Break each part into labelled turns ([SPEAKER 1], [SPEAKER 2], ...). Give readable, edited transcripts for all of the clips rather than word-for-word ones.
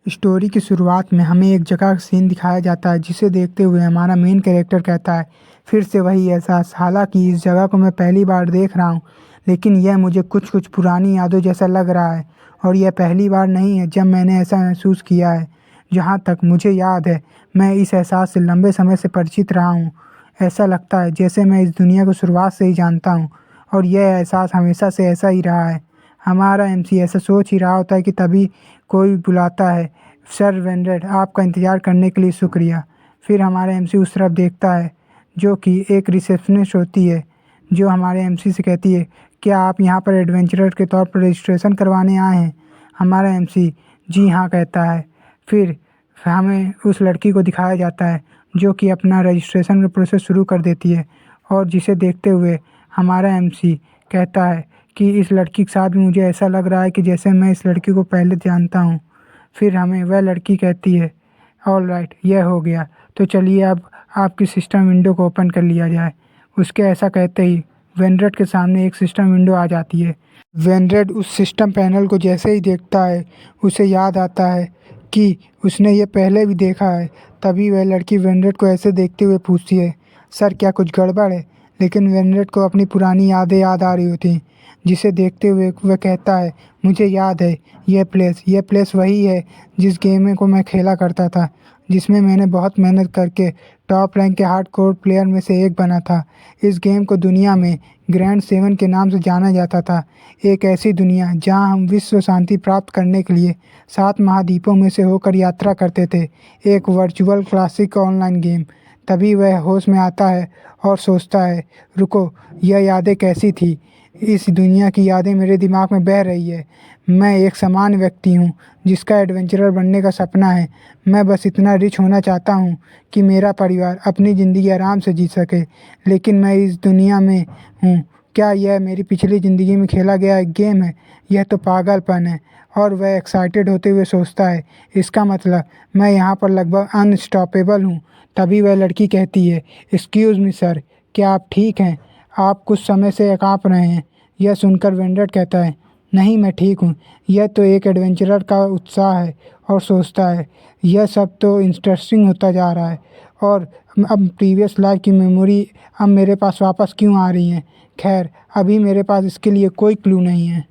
[SPEAKER 1] Story की शुरुआत में हमें एक जगह का सीन दिखाया जाता है जिसे देखते हुए हमारा मेन कैरेक्टर कहता है, फिर से वही एहसास। हालांकि इस जगह को मैं पहली बार देख रहा हूँ, लेकिन यह मुझे कुछ कुछ पुरानी यादों जैसा लग रहा है। और यह पहली बार नहीं है जब मैंने ऐसा महसूस किया है। जहाँ तक मुझे याद है, मैं इस एहसास से लंबे समय से परिचित रहा हूँ। ऐसा लगता है जैसे मैं इस दुनिया को शुरुआत से ही जानता हूँ, और यह एहसास हमेशा से ऐसा ही रहा है। हमारा एमसी ऐसा सोच ही रहा होता है कि तभी कोई बुलाता है, सर वेनरेड, आपका इंतज़ार करने के लिए शुक्रिया। फिर हमारा एमसी उस तरफ देखता है, जो कि एक रिसेप्शनिस्ट होती है, जो हमारे एमसी से कहती है, क्या आप यहाँ पर एडवेंचरर के तौर पर रजिस्ट्रेशन करवाने आए हैं? हमारा एमसी जी हाँ कहता है। फिर हमें उस लड़की को दिखाया जाता है, जो कि अपना रजिस्ट्रेशन का प्रोसेस शुरू कर देती है, और जिसे देखते हुए हमारा एमसी कहता है कि इस लड़की के साथ भी मुझे ऐसा लग रहा है कि जैसे मैं इस लड़की को पहले जानता हूँ। फिर हमें वह लड़की कहती है, ऑल राइट, यह हो गया, तो चलिए अब आपकी सिस्टम विंडो को ओपन कर लिया जाए। उसके ऐसा कहते ही वेनरेड के सामने एक सिस्टम विंडो आ जाती है। वेनरेड उस सिस्टम पैनल को जैसे ही देखता है, उसे याद आता है कि उसने ये पहले भी देखा है। तभी वह लड़की वेनरेड को ऐसे देखते हुए पूछती है, सर क्या कुछ गड़बड़ है? लेकिन वेनरेड को अपनी पुरानी यादें याद आ रही होती हैं, जिसे देखते हुए वह कहता है, मुझे याद है, यह प्लेस वही है जिस गेम को मैं खेला करता था, जिसमें मैंने बहुत मेहनत करके टॉप रैंक के हार्डकोर प्लेयर में से एक बना था। इस गेम को दुनिया में ग्रैंड सेवन के नाम से जाना जाता था। एक ऐसी दुनिया जहां हम विश्व शांति प्राप्त करने के लिए 7 महाद्वीपों में से होकर यात्रा करते थे। एक वर्चुअल क्लासिक ऑनलाइन गेम। तभी वह होश में आता है और सोचता है, रुको, यह यादें कैसी थी? इस दुनिया की यादें मेरे दिमाग में बह रही है। मैं एक सामान्य व्यक्ति हूँ जिसका एडवेंचरर बनने का सपना है। मैं बस इतना रिच होना चाहता हूँ कि मेरा परिवार अपनी ज़िंदगी आराम से जी सके। लेकिन मैं इस दुनिया में हूँ। क्या यह मेरी पिछली ज़िंदगी में खेला गया एक गेम है? यह तो पागलपन है। और वह एक्साइटेड होते हुए सोचता है, इसका मतलब मैं यहाँ पर लगभग अनस्टॉपेबल हूँ। तभी वह लड़की कहती है, एक्सक्यूज़ मी सर, क्या आप ठीक हैं? आप कुछ समय से काँप रहे हैं। यह सुनकर वेनरेड कहता है, नहीं मैं ठीक हूँ। यह तो एक एडवेंचरर का उत्साह है। और सोचता है, यह सब तो इंटरेस्टिंग होता जा रहा है। और अब प्रीवियस लाइफ की मेमोरी अब मेरे पास वापस क्यों आ रही हैं? खैर, अभी मेरे पास इसके लिए कोई क्लू नहीं है।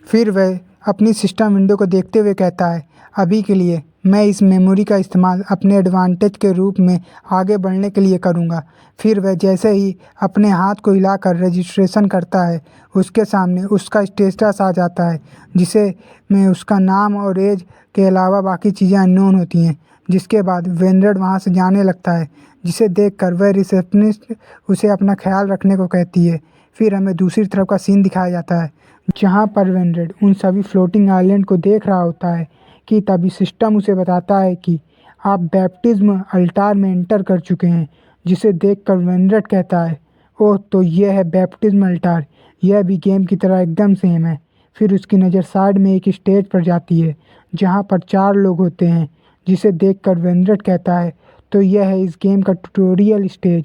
[SPEAKER 1] फिर वह अपनी सिस्टम विंडो को देखते हुए कहता है, अभी के लिए मैं इस मेमोरी का इस्तेमाल अपने एडवांटेज के रूप में आगे बढ़ने के लिए करूँगा। फिर वह जैसे ही अपने हाथ को हिलाकर रजिस्ट्रेशन करता है, उसके सामने उसका स्टेटस आ जाता है, जिसे में उसका नाम और एज के अलावा बाकी चीज़ें अननोन होती हैं। जिसके बाद वेनरेड वहाँ से जाने लगता है, जिसे देखकर वह रिसेप्शनिस्ट उसे अपना ख्याल रखने को कहती है। फिर हमें दूसरी तरफ का सीन दिखाया जाता है, जहाँ पर वेनरेड उन सभी फ्लोटिंग आइलैंड को देख रहा होता है कि तभी सिस्टम उसे बताता है कि आप बैप्टिज्म अल्टार में एंटर कर चुके हैं। जिसे देखकर वेनरेड कहता है, ओह, तो यह है बैप्टिज्म अल्टार। यह भी गेम की तरह एकदम सेम है। फिर उसकी नज़र साइड में एक स्टेज पर जाती है, जहाँ पर 4 लोग होते हैं। जिसे देखकर वेनरेड कहता है, तो यह है इस गेम का ट्यूटोरियल स्टेज,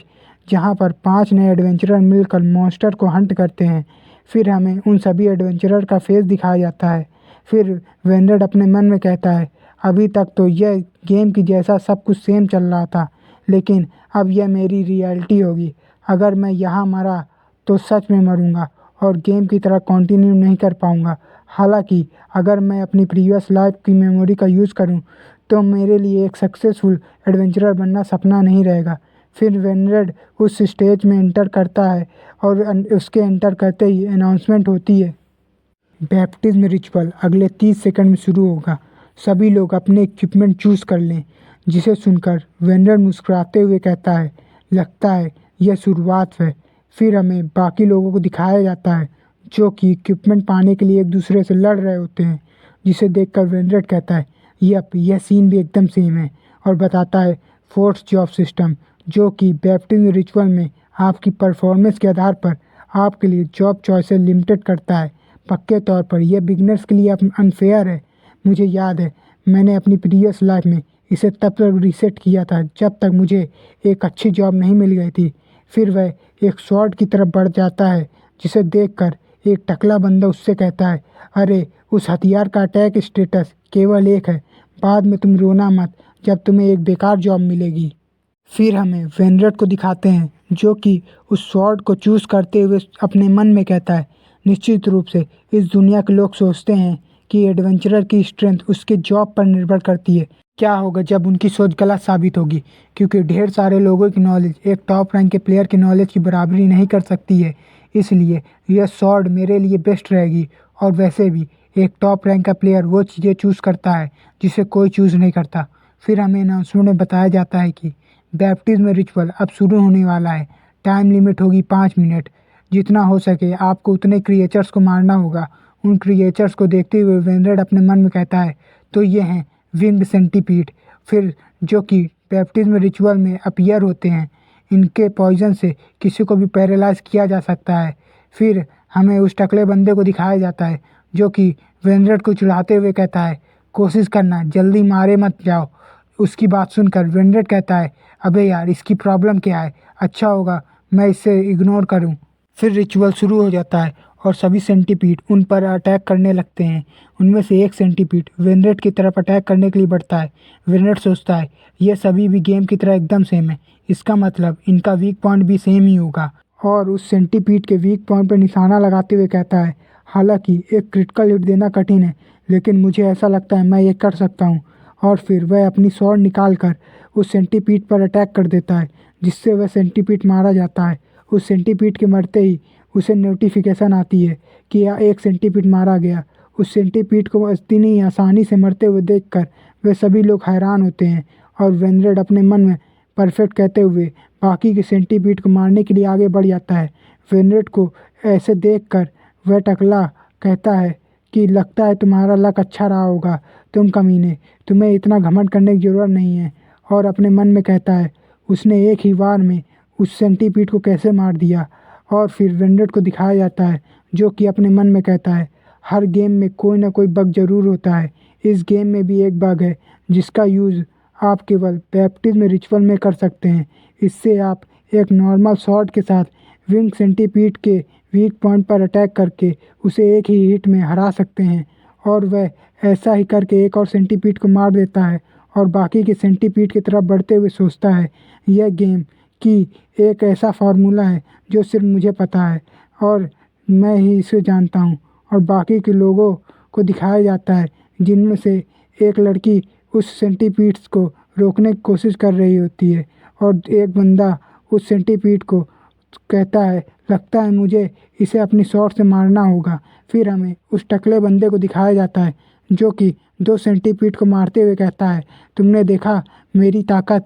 [SPEAKER 1] जहाँ पर 5 नए एडवेंचरर मिलकर मॉन्स्टर को हंट करते हैं। फिर हमें उन सभी एडवेंचरर का फेस दिखाया जाता है। फिर वेनरेड अपने मन में कहता है, अभी तक तो यह गेम की जैसा सब कुछ सेम चल रहा था, लेकिन अब यह मेरी रियलिटी होगी। अगर मैं यहाँ मरा तो सच में मरूंगा और गेम की तरह कंटिन्यू नहीं कर पाऊंगा। हालांकि अगर मैं अपनी प्रीवियस लाइफ की मेमोरी का यूज़ करूं, तो मेरे लिए एक सक्सेसफुल एडवेंचरर बनना सपना नहीं रहेगा। फिर वेनरेड उस स्टेज में एंटर करता है, और उसके एंटर करते ही अनाउंसमेंट होती है, बैप्टिज्म रिचुअल अगले 30 सेकंड में शुरू होगा। सभी लोग अपने इक्विपमेंट चूज़ कर लें। जिसे सुनकर वेनरेड मुस्कुराते हुए कहता है, लगता है यह शुरुआत है। फिर हमें बाकी लोगों को दिखाया जाता है, जो कि इक्विपमेंट पाने के लिए एक दूसरे से लड़ रहे होते हैं। जिसे देखकर वेनरेड कहता है, यप, यह सीन भी एकदम सेम है। और बताता है फोर्स जॉब सिस्टम, जो कि बैप्टिज्म रिचुअल में आपकी परफॉर्मेंस के आधार पर आपके लिए जॉब चॉइसेस लिमिटेड करता है। पक्के तौर पर यह बिगनर्स के लिए अनफेयर है। मुझे याद है, मैंने अपनी प्रीवियस लाइफ में इसे तब तक रीसेट किया था जब तक मुझे एक अच्छी जॉब नहीं मिल गई थी। फिर वह एक शॉट की तरफ बढ़ जाता है, जिसे देखकर एक टकला बंदा उससे कहता है, अरे, उस हथियार का अटैक स्टेटस केवल एक है, बाद में तुम रोना मत जब तुम्हें एक बेकार जॉब मिलेगी। फिर हमें वेनरेट को दिखाते हैं जो कि उस स्वॉर्ड को चूज़ करते हुए अपने मन में कहता है, निश्चित रूप से इस दुनिया के लोग सोचते हैं कि एडवेंचरर की स्ट्रेंथ उसके जॉब पर निर्भर करती है। क्या होगा जब उनकी सोच गलत साबित होगी, क्योंकि ढेर सारे लोगों की नॉलेज एक टॉप रैंक के प्लेयर की नॉलेज की बराबरी नहीं कर सकती है। इसलिए यह स्वॉर्ड मेरे लिए बेस्ट रहेगी। और वैसे भी एक टॉप रैंक का प्लेयर वो चीज़ें चूज़ करता है जिसे कोई चूज़ नहीं करता। फिर हमें अनाउंसमेंट में बताया जाता है कि बैप्टिज्म रिचुअल अब शुरू होने वाला है। टाइम लिमिट होगी 5 मिनट। जितना हो सके आपको उतने क्रिएचर्स को मारना होगा। उन क्रिएचर्स को देखते हुए वेनरेड अपने मन में कहता है, तो ये हैं विंग्ड सेंटीपीड, फिर जो कि बैप्टिज्म रिचुअल में अपीयर होते हैं। इनके पॉइजन से किसी को भी पैरालाइज किया जा सकता है। फिर हमें उस टकले बंदे को दिखाया जाता है जो कि वेनरेड को चिढ़ाते हुए कहता है, कोशिश करना, जल्दी मारे मत जाओ। उसकी बात सुनकर वेनरेड कहता है, अबे यार इसकी प्रॉब्लम क्या है, अच्छा होगा मैं इसे इग्नोर करूं। फिर रिचुअल शुरू हो जाता है और सभी सेंटीपीड उन पर अटैक करने लगते हैं। उनमें से एक सेंटीपीड वेनरेट की तरफ अटैक करने के लिए बढ़ता है। वेनरेट सोचता है ये सभी भी गेम की तरह एकदम सेम है, इसका मतलब इनका वीक पॉइंट भी सेम ही होगा। और उस सेंटीपीड के वीक पॉइंट पर निशाना लगाते हुए कहता है, हालांकि एक क्रिटिकल हिट देना कठिन है, लेकिन मुझे ऐसा लगता है मैं ये कर सकता हूँ। और फिर वह अपनी स्वॉर्ड निकाल कर उस सेंटीपीड पर अटैक कर देता है, जिससे वह सेंटीपीड मारा जाता है। उस सेंटीपीड के मरते ही उसे नोटिफिकेशन आती है कि यह एक सेंटीपीड मारा गया। उस सेंटीपीड को इतनी आसानी से मरते हुए देखकर वे सभी लोग हैरान होते हैं। और वेनरेड अपने मन में परफेक्ट कहते हुए बाकी के सेंटीपीड को मारने के लिए आगे बढ़ जाता है। वेनरेड को ऐसे देखकर वह टकला कहता है कि लगता है तुम्हारा लक अच्छा रहा होगा, तुम कमीने, तुम्हें इतना घमंड करने की ज़रूरत नहीं है। और अपने मन में कहता है उसने एक ही वार में उस सेंटीपीड को कैसे मार दिया। और फिर वेनरेट को दिखाया जाता है जो कि अपने मन में कहता है, हर गेम में कोई ना कोई बग ज़रूर होता है। इस गेम में भी एक बग है जिसका यूज़ आप केवल बैप्टिज्म रिचुअल में कर सकते हैं। इससे आप एक नॉर्मल शॉट के साथ विंग सेंटीपीड के वीक पॉइंट पर अटैक करके उसे एक ही हिट में हरा सकते हैं। और वह ऐसा ही करके एक और सेंटीपीड को मार देता है और बाकी के सेंटीपीड की तरफ बढ़ते हुए सोचता है, यह गेम की एक ऐसा फार्मूला है जो सिर्फ मुझे पता है और मैं ही इसे जानता हूँ। और बाकी के लोगों को दिखाया जाता है जिनमें से एक लड़की उस सेंटीपीड्स को रोकने की कोशिश कर रही होती है और एक बंदा उस सेंटीपीड को कहता है, लगता है मुझे इसे अपनी शॉट से मारना होगा। फिर हमें उस टकले बंदे को दिखाया जाता है जो कि दो सेंटीपीड को मारते हुए कहता है, तुमने देखा मेरी ताकत,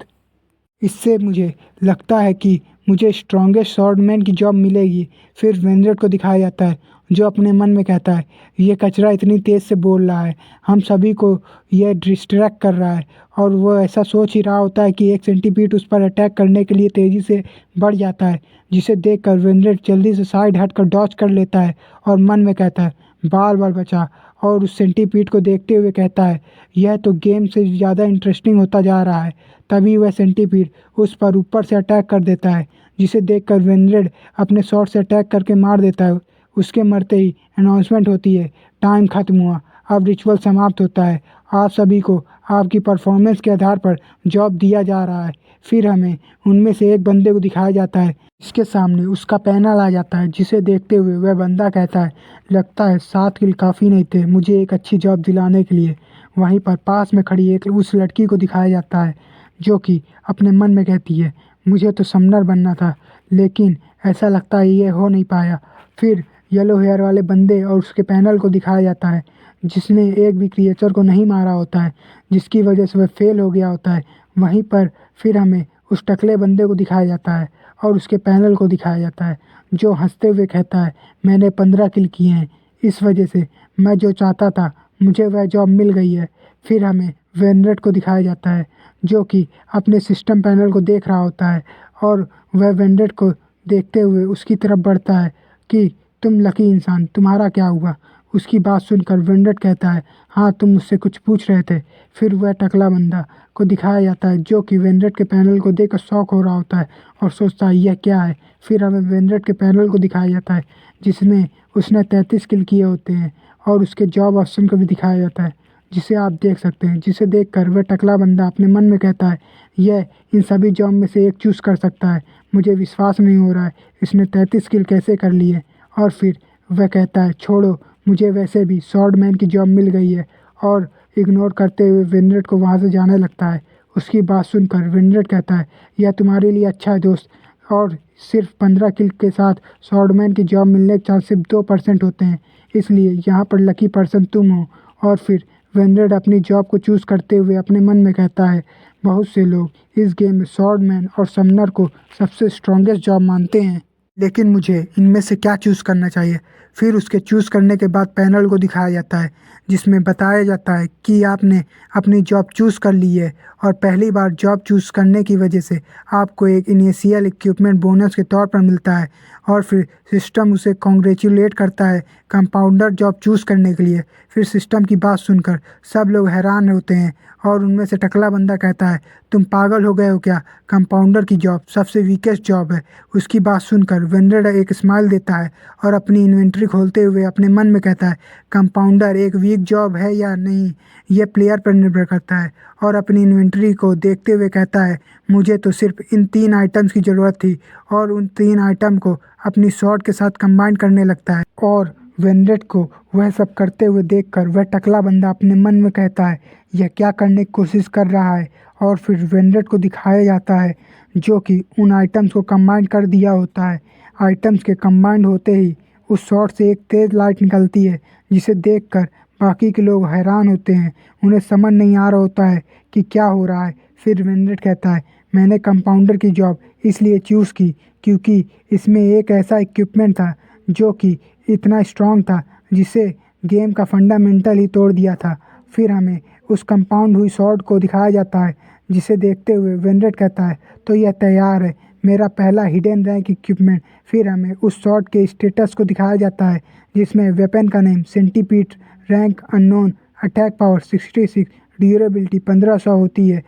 [SPEAKER 1] इससे मुझे लगता है कि मुझे स्ट्रॉन्गेस्ट स्वॉर्डमैन की जॉब मिलेगी। फिर वेनरेट को दिखाया जाता है जो अपने मन में कहता है, ये कचरा इतनी तेज़ से बोल रहा है, हम सभी को यह डिस्ट्रैक्ट कर रहा है। और वो ऐसा सोच ही रहा होता है कि एक सेंटीपीड उस पर अटैक करने के लिए तेज़ी से बढ़ जाता है, जिसे देखकर वेनरेट जल्दी से साइड हटकर डॉज कर लेता है और मन में कहता है, बार बार बचा। और उस सेंटीपीड को देखते हुए कहता है, यह तो गेम से ज़्यादा इंटरेस्टिंग होता जा रहा है। तभी वह सेंटीपीड उस पर ऊपर से अटैक कर देता है, जिसे देखकर वेनरेड अपने शॉट से अटैक करके मार देता है। उसके मरते ही अनाउंसमेंट होती है, टाइम खत्म हुआ, अब रिचुअल समाप्त होता है, आप सभी को आपकी परफॉर्मेंस के आधार पर जॉब दिया जा रहा है। फिर हमें उनमें से एक बंदे को दिखाया जाता है, इसके सामने उसका पैनल आ जाता है, जिसे देखते हुए वह बंदा कहता है, लगता है 7 किल काफ़ी नहीं थे मुझे एक अच्छी जॉब दिलाने के लिए। वहीं पर पास में खड़ी एक उस लड़की को दिखाया जाता है जो कि अपने मन में कहती है, मुझे तो समनर बनना था, लेकिन ऐसा लगता है ये हो नहीं पाया। फिर येलो हेयर वाले बंदे और उसके पैनल को दिखाया जाता है जिसने एक भी क्रिएचर को नहीं मारा होता है, जिसकी वजह से वह फेल हो गया होता है। वहीं पर फिर हमें उस टकले बंदे को दिखाया जाता है और उसके पैनल को दिखाया जाता है जो हंसते हुए कहता है, मैंने 15 किल किए हैं, इस वजह से मैं जो चाहता था मुझे वह जॉब मिल गई है। फिर हमें वेनरेट को दिखाया जाता है जो कि अपने सिस्टम पैनल को देख रहा होता है और वह वेनरेट को देखते हुए उसकी तरफ बढ़ता है कि तुम लकी इंसान, तुम्हारा क्या हुआ। उसकी बात सुनकर वेनरेट कहता है, हाँ तुम मुझसे कुछ पूछ रहे थे। फिर वह टकला बंदा को दिखाया जाता है जो कि वेनरेट के पैनल को देखकर शॉक हो रहा होता है और सोचता है यह क्या है। फिर हमें वेनरेट के पैनल को दिखाया जाता है जिसमें उसने 33 किल किए होते हैं और उसके जॉब ऑप्शन को भी दिखाया जाता है जिसे आप देख सकते हैं, जिसे देखकर वह टकला बंदा अपने मन में कहता है, यह इन सभी जॉब में से एक चूज़ कर सकता है। मुझे विश्वास नहीं हो रहा है इसने 33 किल कैसे कर ली है। और फिर वह कहता है, छोड़ो, मुझे वैसे भी स्वॉर्डमैन की जॉब मिल गई है। और इग्नोर करते हुए विनरेट को वहाँ से जाने लगता है। उसकी बात सुनकर विनरेट कहता है, यह तुम्हारे लिए अच्छा है दोस्त, और सिर्फ 15 किल के साथ स्वॉर्डमैन की जॉब मिलने के चांस सिर्फ 2% होते हैं, इसलिए यहाँ पर लकी पर्सन तुम हो। और फिर वेनरेड अपनी जॉब को चूज़ करते हुए अपने मन में कहता है, बहुत से लोग इस गेम में स्वॉर्डमैन और समनर को सबसे स्ट्रॉन्गेस्ट जॉब मानते हैं, लेकिन मुझे इनमें से क्या चूज़ करना चाहिए। फिर उसके चूज़ करने के बाद पैनल को दिखाया जाता है, जिसमें बताया जाता है कि आपने अपनी जॉब चूज़ कर ली है, और पहली बार जॉब चूज़ करने की वजह से आपको एक इनिशियल इक्विपमेंट बोनस के तौर पर मिलता है। और फिर सिस्टम उसे कॉन्ग्रेचुलेट करता है कंपाउंडर जॉब चूज़ करने के लिए। फिर सिस्टम की बात सुनकर सब लोग हैरान होते हैं, और उनमें से टकला बंदा कहता है, तुम पागल हो गए हो क्या, कंपाउंडर की जॉब सबसे वीकेस्ट जॉब है। उसकी बात सुनकर वेनरेड एक स्माइल देता है और अपनी इन्वेंट्री खोलते हुए अपने मन में कहता है, कंपाउंडर एक वीक जॉब है या नहीं, यह प्लेयर पर निर्भर करता है। और अपनी इन्वेंट्री को देखते हुए कहता है, मुझे तो सिर्फ इन 3 आइटम्स की ज़रूरत थी, और उन 3 आइटम को अपनी शॉट के साथ कंबाइन करने लगता है। और वेनरेट को वह सब करते हुए देखकर वह टकला बंदा अपने मन में कहता है, यह क्या करने की कोशिश कर रहा है। और फिर वेनरेट को दिखाया जाता है जो कि उन आइटम्स को कंबाइन कर दिया होता है। आइटम्स के कंबाइंड होते ही उस शॉट से एक तेज़ लाइट निकलती है, जिसे देखकर बाकी के लोग हैरान होते हैं। उन्हें समझ नहीं आ रहा होता है कि क्या हो रहा है। फिर वेनरेट कहता है, मैंने कंपाउंडर की जॉब इसलिए चूज़ की क्योंकि इसमें एक ऐसा इक्विपमेंट था जो कि इतना स्ट्रॉन्ग था जिसे गेम का फंडामेंटल ही तोड़ दिया था। फिर हमें उस कंपाउंड हुई शॉट को दिखाया जाता है, जिसे देखते हुए वेनरेट कहता है, तो यह तैयार है, मेरा पहला हिडन रैंक इक्विपमेंट। फिर हमें उस शॉट के स्टेटस को दिखाया जाता है, जिसमें वेपन का name centipede, rank unknown, attack power 66, durability 1500 होती है।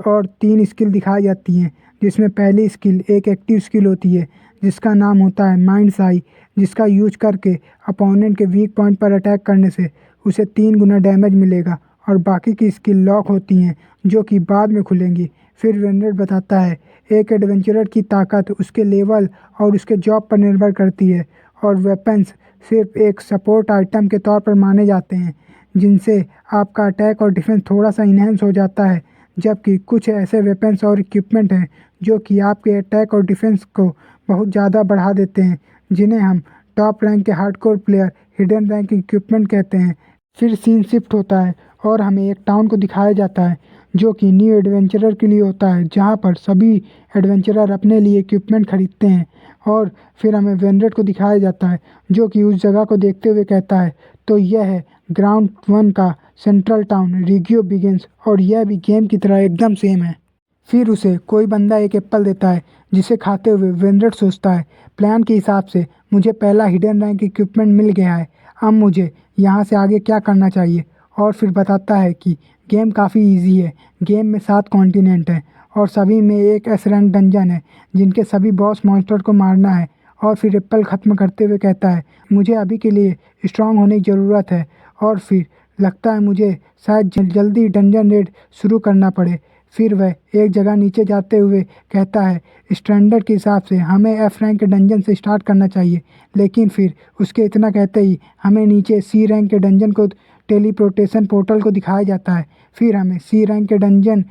[SPEAKER 1] और 3 स्किल दिखाई जाती हैं, जिसमें पहली स्किल एक एक्टिव स्किल होती है जिसका नाम होता है माइंड्स आई, जिसका यूज करके अपोनेंट के वीक पॉइंट पर अटैक करने से उसे 3 गुना डैमेज मिलेगा। और बाकी की स्किल लॉक होती हैं जो कि बाद में खुलेंगी। फिर वेनरेट बताता है, एक एडवेंचरर की ताकत उसके लेवल और उसके जॉब पर निर्भर करती है, और वेपन्स सिर्फ एक सपोर्ट आइटम के तौर पर माने जाते हैं, जिनसे आपका अटैक और डिफेंस थोड़ा सा इन्हेंस हो जाता है। जबकि कुछ ऐसे वेपन्स और इक्विपमेंट हैं जो कि आपके अटैक और डिफेंस को बहुत ज़्यादा बढ़ा देते हैं, जिन्हें हम टॉप रैंक के hardcore player hidden rank equipment कहते हैं। फिर सीन शिफ्ट होता है और हमें एक टाउन को दिखाया जाता है जो कि न्यू एडवेंचरर के लिए होता है, जहाँ पर सभी एडवेंचरर अपने लिए इक्विपमेंट खरीदते हैं। और फिर हमें वेनरेट को दिखाया जाता है जो कि उस जगह को देखते हुए कहता है, तो यह है ग्राउंड 1 का सेंट्रल टाउन रिगियो बिगिंस, और यह भी गेम की तरह एकदम सेम है। फिर उसे कोई बंदा एक एप्पल देता है, जिसे खाते हुए वेनरेट सोचता है, प्लान के हिसाब से मुझे पहला हिडन रैंक इक्विपमेंट मिल गया है, अब मुझे यहाँ से आगे क्या करना चाहिए। और फिर बताता है कि गेम काफ़ी इजी है, गेम में 7 कॉन्टिनेंट हैं और सभी में एक एस रैंक डंजन है जिनके सभी बॉस मॉन्स्टर को मारना है। और फिर एप्पल ख़त्म करते हुए कहता है, मुझे अभी के लिए स्ट्रांग होने की ज़रूरत है। और फिर लगता है मुझे शायद जल्दी डंजन रेड शुरू करना पड़े। फिर वह एक जगह नीचे जाते हुए कहता है, स्टैंडर्ड के हिसाब से हमें एफ रैंक के डंजन से स्टार्ट करना चाहिए, लेकिन फिर उसके इतना कहते ही हमें नीचे सी रैंक के डंजन को टेलीपोर्टेशन पोर्टल को दिखाया जाता है। फिर हमें सी रैंक के डंजन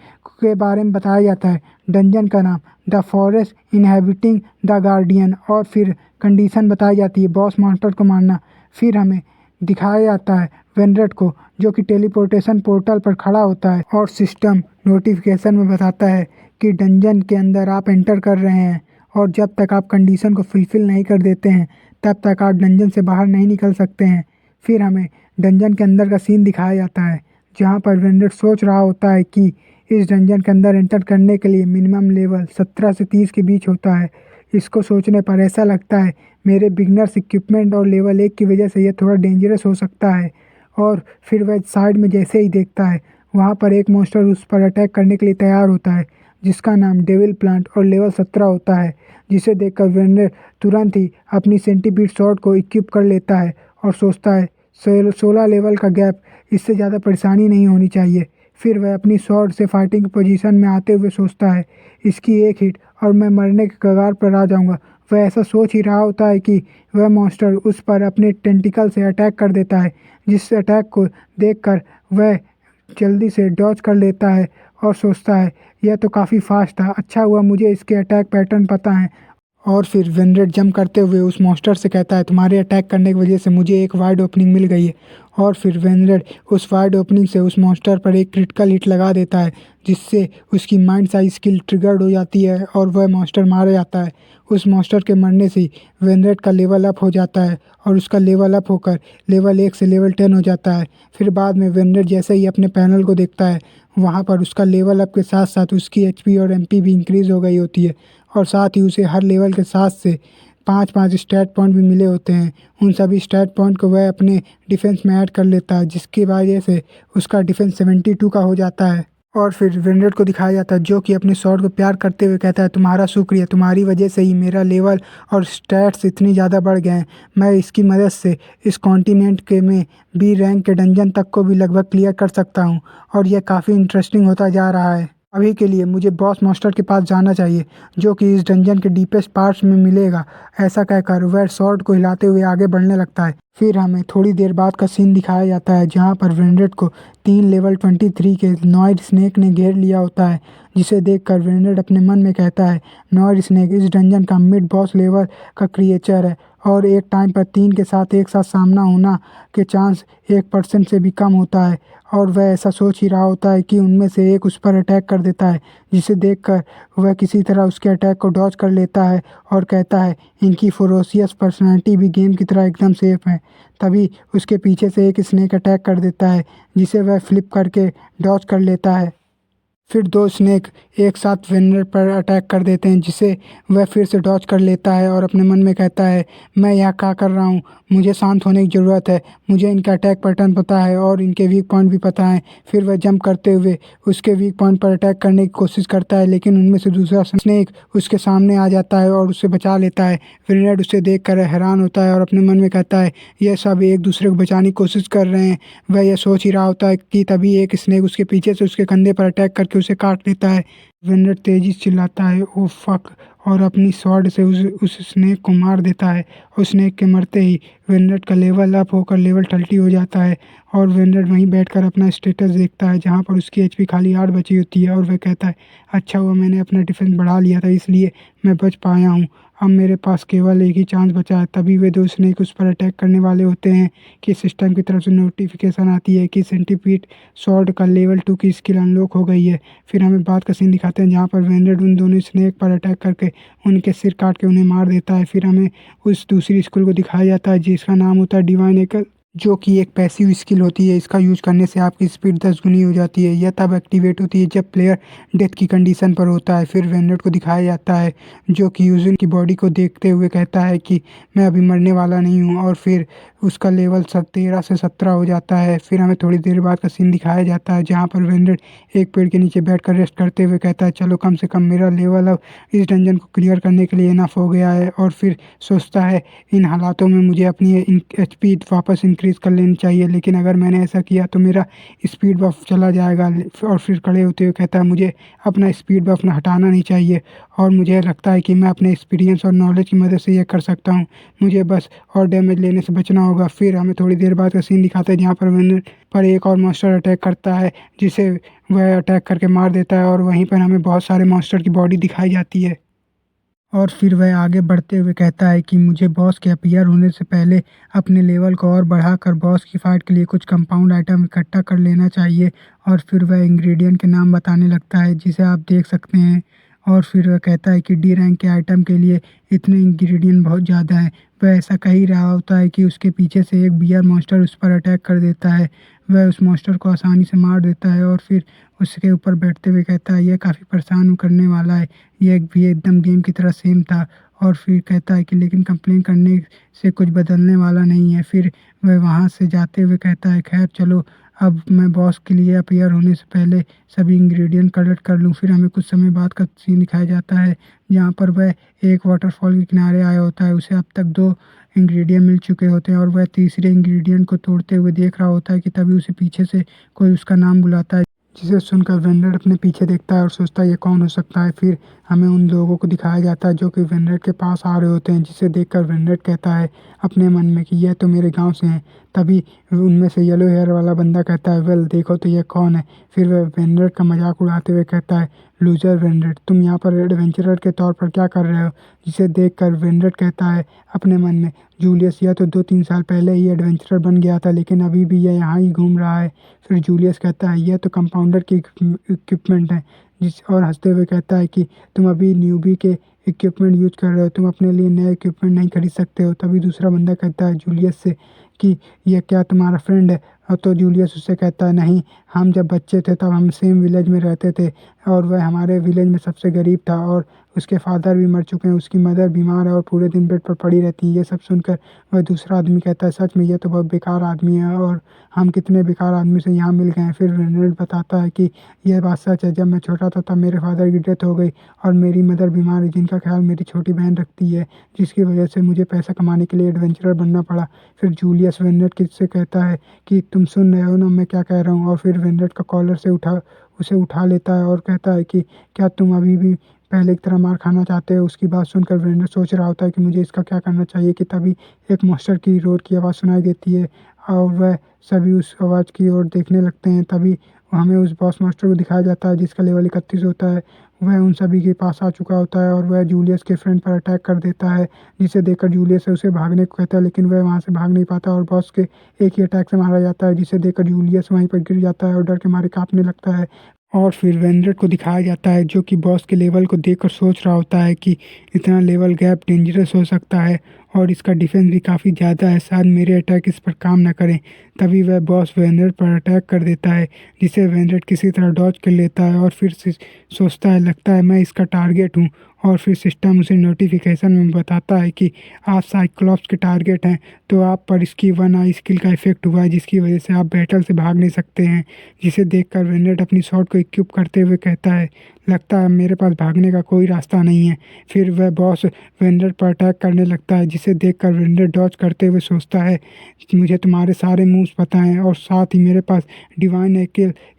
[SPEAKER 1] के बारे में बताया जाता है, डंजन का नाम the forest inhabiting the guardian. और फिर कंडीशन बताई जाती है बॉस मॉन्स्टर को मारना। फिर हमें दिखाया जाता है वेनरेट को जो कि टेलीपोर्टेशन पोर्टल पर खड़ा होता है, और सिस्टम नोटिफिकेशन में बताता है कि डंजन के अंदर आप एंटर कर रहे हैं, और जब तक आप कंडीशन को फुलफ़िल नहीं कर देते हैं तब तक आप डंजन से बाहर नहीं निकल सकते हैं। फिर हमें डंजन के अंदर का सीन दिखाया जाता है, जहाँ पर वेनरेट सोच रहा होता है कि इस डंजन के अंदर एंटर करने के लिए मिनिमम लेवल 17 से 30 के बीच होता है। इसको सोचने पर ऐसा लगता है मेरे बिगनर्स इक्विपमेंट और लेवल 1 की वजह से यह थोड़ा डेंजरस हो सकता है। और फिर वह साइड में जैसे ही देखता है, वहाँ पर एक मॉन्स्टर उस पर अटैक करने के लिए तैयार होता है, जिसका नाम डेविल प्लांट और लेवल 17 होता है, जिसे देखकर वेनरेट तुरंत ही अपनी सेंटीपीड शॉट को इक्विप कर लेता है और सोचता है 16 लेवल का गैप, इससे ज़्यादा परेशानी नहीं होनी चाहिए। फिर वह अपनी स्वॉर्ड से फाइटिंग पोजीशन में आते हुए सोचता है, इसकी एक हिट और मैं मरने के कगार पर आ जाऊंगा। वह ऐसा सोच ही रहा होता है कि वह मॉन्स्टर उस पर अपने टेंटिकल से अटैक कर देता है, जिस अटैक को देखकर वह जल्दी से डॉज कर लेता है और सोचता है, यह तो काफ़ी फास्ट था, अच्छा हुआ मुझे इसके अटैक पैटर्न पता है। और फिर वेनरेड जंप करते हुए उस मॉन्स्टर से कहता है, तुम्हारे अटैक करने की वजह से मुझे एक वाइड ओपनिंग मिल गई है। और फिर वेनरेड उस वाइड ओपनिंग से उस मॉन्स्टर पर एक क्रिटिकल हिट लगा देता है, जिससे उसकी माइंड साइज स्किल ट्रिगर्ड हो जाती है और वह मॉन्स्टर मारा जाता है। उस मॉन्स्टर के मरने से वेनरेड का लेवल अप हो जाता है और उसका लेवल अप होकर लेवल 1 से लेवल 10 हो जाता है। फिर बाद में वेनरेड जैसे ही अपने पैनल को देखता है, वहाँ पर उसका लेवल अप के साथ साथ उसकी एचपी और एमपी भी इंक्रीज़ हो गई होती है और साथ ही उसे हर लेवल के साथ से 5-5 स्टैट पॉइंट भी मिले होते हैं। उन सभी स्टैट पॉइंट को वह अपने डिफेंस में ऐड कर लेता है, जिसकी वजह से उसका डिफेंस 72 का हो जाता है। और फिर वेनरेड को दिखाया जाता है, जो कि अपने स्वॉर्ड को प्यार करते हुए कहता है, तुम्हारा शुक्रिया, तुम्हारी वजह से ही मेरा लेवल और स्टैट्स इतनी ज़्यादा बढ़ गए हैं। मैं इसकी मदद से इस कॉन्टिनेंट के में बी रैंक के डंजन तक को भी लगभग क्लियर कर सकता हूँ और यह काफ़ी इंटरेस्टिंग होता जा रहा है। अभी के लिए मुझे बॉस मॉन्स्टर के पास जाना चाहिए, जो कि इस डंजन के डीपेस्ट पार्ट्स में मिलेगा। ऐसा कहकर वह स्वॉर्ड को हिलाते हुए आगे बढ़ने लगता है। फिर हमें थोड़ी देर बाद का सीन दिखाया जाता है, जहाँ पर वेनरेड को 3 लेवल 23 के नॉइड स्नेक ने घेर लिया होता है, जिसे देखकर वेनरेड अपने मन में कहता है, नॉइड स्नेक इस डंजन का मिड बॉस लेवल का क्रिएचर है और एक टाइम पर 3 के साथ एक साथ सामना होना के चांस 1% से भी कम होता है। और वह ऐसा सोच ही रहा होता है कि उनमें से एक उस पर अटैक कर देता है, जिसे देखकर वह किसी तरह उसके अटैक को डॉज कर लेता है और कहता है, इनकी फेरोशियस पर्सनैलिटी भी गेम की तरह एकदम सेफ है। तभी उसके पीछे से एक स्नेक अटैक कर देता है, जिसे वह फ्लिप करके डॉज कर लेता है। फिर 2 स्नेक एक साथ वेनरेड पर अटैक कर देते हैं, जिसे वह फिर से डॉज कर लेता है और अपने मन में कहता है, मैं यहाँ क्या कर रहा हूँ, मुझे शांत होने की ज़रूरत है, मुझे इनका अटैक पैटर्न पता है और इनके वीक पॉइंट भी पता है। फिर वह जंप करते हुए उसके वीक पॉइंट पर अटैक करने की कोशिश करता है, लेकिन उनमें से दूसरा स्नेक उसके सामने आ जाता है और उसे बचा लेता है। वेनरेड उसे देख कर हैरान होता है और अपने मन में कहता है, यह सब एक दूसरे को बचाने की कोशिश कर रहे हैं। वह यह सोच ही रहा होता है कि तभी एक स्नेक उसके पीछे से उसके कंधे पर अटैक करके उसे काट लेता है। वेनरेड तेजी से चिल्लाता है, ओ फक, और अपनी स्वॉर्ड से उस स्नेक को मार देता है। उस स्नेक के मरते ही वेनरेड का लेवल अप होकर लेवल 30 हो जाता है और वेनरेड वहीं बैठकर अपना स्टेटस देखता है, जहां पर उसकी एचपी खाली 8 बची होती है और वह कहता है, अच्छा हुआ मैंने अपना डिफेंस बढ़ा लिया था, इसलिए मैं बच पाया हूँ। अब मेरे पास केवल एक ही चांस बचा है। तभी वे 2 स्नेक उस पर अटैक करने वाले होते हैं कि सिस्टम की तरफ से नोटिफिकेशन आती है कि सेंटीपीड स्वॉर्ड का लेवल 2 की स्किल अनलॉक हो गई है। फिर हमें बाद का सीन दिखाते हैं, जहाँ पर वेनरेड उन दोनों स्नेक पर अटैक करके उनके सिर काट के उन्हें मार देता है। फिर हमें उस दूसरी स्किल को दिखाया जाता है, जिसका नाम होता है डिवाइन एकल, जो कि एक पैसिव स्किल होती है। इसका यूज करने से आपकी स्पीड 10 गुनी हो जाती है। यह तब एक्टिवेट होती है जब प्लेयर डेथ की कंडीशन पर होता है। फिर वेनरेड को दिखाया जाता है, जो कि यूजिन की बॉडी को देखते हुए कहता है कि मैं अभी मरने वाला नहीं हूँ, और फिर उसका लेवल 13 से 17 हो जाता है। फिर हमें थोड़ी देर बाद का सीन दिखाया जाता है, जहाँ पर वेनरेड एक पेड़ के नीचे बैठकर रेस्ट करते हुए कहता है, चलो कम से कम मेरा लेवल अब इस डंजन को क्लियर करने के लिए इनफ हो गया है। और फिर सोचता है, इन हालातों में मुझे अपनी एचपी वापस इंक्रीज़ कर लेनी चाहिए, लेकिन अगर मैंने ऐसा किया तो मेरा स्पीड बफ चला जाएगा। और फिर खड़े होते हुए कहता है, मुझे अपना स्पीड बफ हटाना नहीं चाहिए और मुझे लगता है कि मैं अपने एक्सपीरियंस और नॉलेज की मदद से ये कर सकता हूँ, मुझे बस और डैमेज लेने से बचना होगा। फिर हमें थोड़ी देर बाद का सीन दिखाता है, जहाँ पर वेनरेड पर एक और मॉन्स्टर अटैक करता है, जिसे वह अटैक करके मार देता है और वहीं पर हमें बहुत सारे मॉन्स्टर की बॉडी दिखाई जाती है। और फिर वह आगे बढ़ते हुए कहता है कि मुझे बॉस के अपीयर होने से पहले अपने लेवल को और बढ़ाकर बॉस की फाइट के लिए कुछ कंपाउंड आइटम इकट्ठा कर लेना चाहिए। और फिर वह इंग्रेडिएंट के नाम बताने लगता है, जिसे आप देख सकते हैं। और फिर वह कहता है कि डी रैंक के आइटम के लिए इतने इंग्रेडिएंट बहुत ज़्यादा हैं। वह ऐसा कह ही रहा होता है कि उसके पीछे से एक बियर मॉन्स्टर उस पर अटैक कर देता है। वह उस मॉन्स्टर को आसानी से मार देता है और फिर उसके ऊपर बैठते हुए कहता है, यह काफ़ी परेशान करने वाला है, यह भी एकदम गेम की तरह सेम था। और फिर कहता है कि लेकिन कंप्लेन करने से कुछ बदलने वाला नहीं है। फिर वह वहाँ से जाते हुए कहता है, खैर चलो अब मैं बॉस के लिए अपीयर होने से पहले सभी इंग्रेडिएंट कलेक्ट कर लूँ। फिर हमें कुछ समय बाद का सीन दिखाया जाता है जहाँ पर वह एक वाटरफॉल के किनारे आया होता है। उसे अब तक 2 इंग्रेडिएंट मिल चुके होते हैं और वह तीसरे इंग्रेडिएंट को तोड़ते हुए देख रहा होता है कि तभी उसे पीछे से कोई उसका नाम बुलाता है, जिसे सुनकर वेनरेट अपने पीछे देखता है और सोचता है ये कौन हो सकता है। फिर हमें उन लोगों को दिखाया जाता है जो कि वेनरेट के पास आ रहे होते हैं, जिसे देखकर वेनरेट कहता है अपने मन में कि यह तो मेरे गांव से हैं। तभी उनमें से येलो हेयर वाला बंदा कहता है, वेल देखो तो ये कौन है। फिर वह वेनरेट का मजाक उड़ाते हुए कहता है, लूजर वेनरेट, तुम यहाँ पर एडवेंचरर के तौर पर क्या कर रहे हो। जिसे देखकर वेनरेट कहता है अपने मन में, जूलियस यह तो 2-3 साल पहले ही एडवेंचरर बन गया था, लेकिन अभी भी यह यहाँ ही घूम रहा है। फिर जूलियस कहता है, यह तो कंपाउंडर की इक्विपमेंट है। और हंसते हुए कहता है कि तुम अभी न्यूबी के इक्विपमेंट यूज कर रहे हो, तुम अपने लिए नए इक्विपमेंट नहीं खरीद सकते हो। तभी दूसरा बंदा कहता है जूलियस से कि यह क्या तुम्हारा फ्रेंड है। और तो जूलियस उससे कहता है, नहीं, हम जब बच्चे थे तब हम सेम विलेज में रहते थे और वह हमारे विलेज में सबसे गरीब था और उसके फादर भी मर चुके हैं, उसकी मदर बीमार है और पूरे दिन बेड पर पड़ी रहती है। ये सब सुनकर वह दूसरा आदमी कहता है, सच में ये तो बहुत बेकार आदमी है और हम कितने बेकार आदमी से यहाँ मिल गए हैं। फिर रेनल्ड बताता है कि यह बात सच है, जब मैं छोटा था तब मेरे फादर की डेथ हो गई और मेरी मदर बीमार है, जिनका ख्याल मेरी छोटी बहन रखती है, जिसकी वजह से मुझे पैसा कमाने के लिए एडवेंचरर बनना पड़ा। फिर जूलियस वेनरेट किससे कहता है कि तुम सुन रहे हो ना मैं क्या कह रहा हूँ। और फिर वेनरेट का कॉलर से उसे उठा लेता है और कहता है कि क्या तुम अभी भी पहले की तरह मार खाना चाहते हो। उसकी बात सुनकर वेनरेट सोच रहा होता है कि मुझे इसका क्या करना चाहिए कि तभी एक मॉन्स्टर की रोर की आवाज़ सुनाई देती है और वह सभी उस आवाज़ की ओर देखने लगते हैं। तभी हमें उस बॉस मास्टर को दिखाया जाता है जिसका लेवल 31 होता है। वह उन सभी के पास आ चुका होता है और वह जूलियस के फ्रेंड पर अटैक कर देता है, जिसे देखकर जूलियस उसे भागने को कहता है, लेकिन वह वहाँ से भाग नहीं पाता और बॉस के एक ही अटैक से मारा जाता है, जिसे देखकर जूलियस वहीं पर गिर जाता है और डर के मारे कांपने लगता है। और फिर वेनरेट को दिखाया जाता है जो कि बॉस के लेवल को देखकर सोच रहा होता है कि इतना लेवल गैप डेंजरस हो सकता है और इसका डिफेंस भी काफ़ी ज़्यादा है, शायद मेरे अटैक इस पर काम ना करें। तभी वह बॉस वेनरेट पर अटैक कर देता है, जिसे वेनरेट किसी तरह डॉज कर लेता है और फिर से सोचता है, लगता है मैं इसका टारगेट हूँ। और फिर सिस्टम उसे नोटिफिकेशन में बताता है कि आप साइक्लॉप्स के टारगेट हैं, तो आप पर इसकी 1 आई स्किल का इफेक्ट हुआ है, जिसकी वजह से आप बैटल से भाग नहीं सकते हैं। जिसे देखकर वेनरेट अपनी शॉट को इक्विप करते हुए कहता है, लगता है मेरे पास भागने का कोई रास्ता नहीं है। फिर वह बॉस वेनरेट पर अटैक करने लगता है, जिसे देखकर वेनरेट डॉज करते हुए सोचता है मुझे तुम्हारे सारे मूव्स पता हैं और साथ ही मेरे पास डिवाइन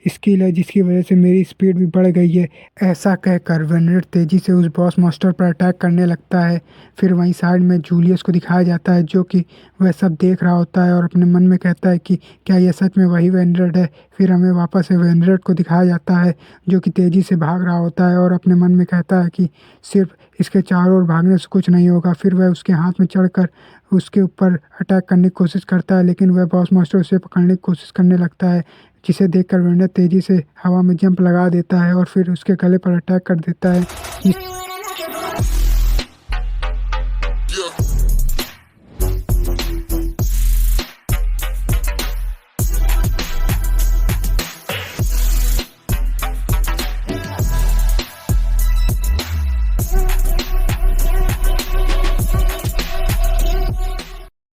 [SPEAKER 1] स्किल है, जिसकी वजह से मेरी स्पीड भी बढ़ गई है। ऐसा कहकर वेनरेट तेजी से उस बॉस मास्टर पर अटैक करने लगता है। फिर वहीं साइड में जूलियस को दिखाया जाता है जो कि वह सब देख रहा होता है और अपने मन में कहता है कि क्या यह सच में वही वेनरेट है। फिर हमें वापस से वेनरेट को दिखाया जाता है जो कि तेज़ी से भाग रहा होता है और अपने मन में कहता है कि सिर्फ इसके चारों ओर भागने से कुछ नहीं होगा। फिर वह उसके हाथ में चढ़कर उसके ऊपर अटैक करने की कोशिश करता है, लेकिन वह बॉस मास्टर उसे पकड़ने की कोशिश करने लगता है, जिसे देखकर वेनरेट तेज़ी से हवा में जंप लगा देता है और फिर उसके गले पर अटैक कर देता है।